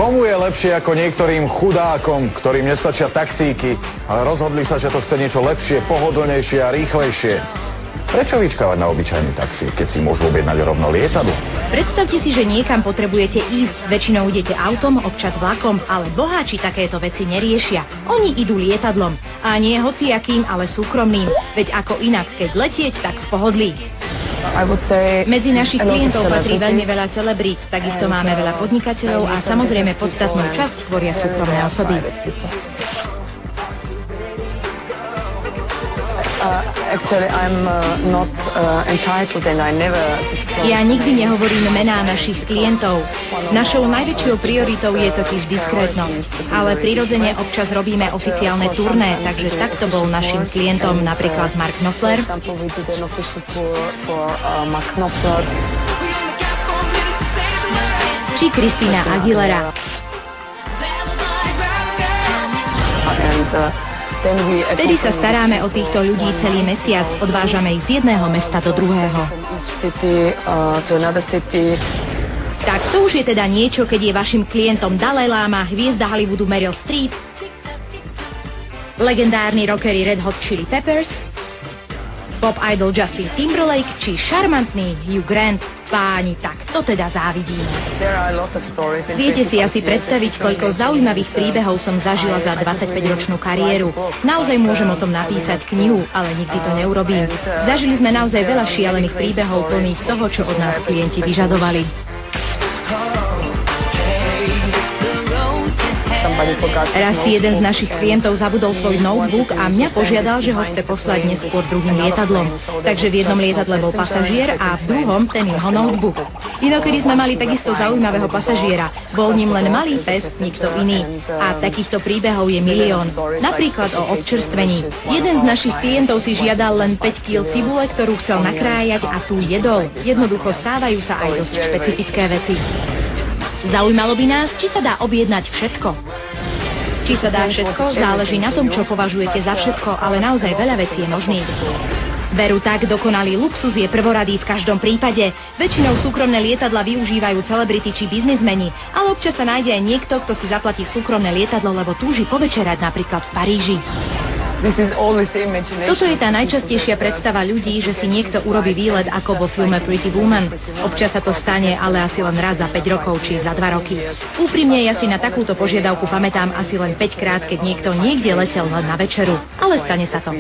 Komu je lepšie ako niektorým chudákom, ktorým nestačia taxíky, ale rozhodli sa, že to chce niečo lepšie, pohodlnejšie a rýchlejšie? Prečo vyčkávať na obyčajný taxi, keď si môžu objednať rovno lietadlo? Predstavte si, že niekam potrebujete ísť. Väčšinou idete autom, občas vlakom, ale boháči takéto veci neriešia. Oni idú lietadlom. A nie hociakým, ale súkromným. Veď ako inak, keď letieť, tak v pohodlí. Medzi našich klientov patrí veľmi veľa celebrít, takisto máme veľa podnikateľov a samozrejme podstatnú časť tvoria súkromné osoby. Ja nikdy nehovorím mená našich klientov. Našou najväčšou prioritou je totiž diskrétnosť. Ale prirodzene občas robíme oficiálne turné, takže takto bol našim klientom napríklad Mark Knopfler, či Christina Aguilera. Vtedy sa staráme o týchto ľudí celý mesiac, odvážame ich z jedného mesta do druhého. Tak to už je teda niečo, keď je vašim klientom Dalaj Lama, hviezda Hollywoodu Meryl Streep, legendárni rockeri Red Hot Chili Peppers, pop idol Justin Timberlake či šarmantný Hugh Grant. Páni, tak to teda závidíme. Viete si asi predstaviť, koľko zaujímavých príbehov som zažila za 25-ročnú kariéru. Naozaj môžem o tom napísať knihu, ale nikdy to neurobím. Zažili sme naozaj veľa šialených príbehov plných toho, čo od nás klienti vyžadovali. Raz si jeden z našich klientov zabudol svoj notebook a mňa požiadal, že ho chce poslať neskôr druhým lietadlom. Takže v jednom lietadle bol pasažier a v druhom ten jeho notebook. Inokedy sme mali takisto zaujímavého pasažiera. Bol ním len malý pes, nikto iný. A takýchto príbehov je milión. Napríklad o občerstvení. Jeden z našich klientov si žiadal len 5 kg cibule, ktorú chcel nakrájať a tú jedol. Jednoducho stávajú sa aj dosť špecifické veci. Zaujímalo by nás, či sa dá objednať všetko. Či sa dá všetko, záleží na tom, čo považujete za všetko, ale naozaj veľa vecí je možných. Veru tak, dokonalý luxus je prvoradý v každom prípade. Väčšinou súkromné lietadla využívajú celebrity či biznismeni, ale občas sa nájde aj niekto, kto si zaplatí súkromné lietadlo, lebo túži povečerať napríklad v Paríži. Toto je tá najčastejšia predstava ľudí, že si niekto urobí výlet ako vo filme Pretty Woman. Občas sa to stane, ale asi len raz za 5 rokov či za 2 roky. Úprimne, ja si na takúto požiadavku pamätám asi len 5 krát, keď niekto niekde letel len na večeru. Ale stane sa to.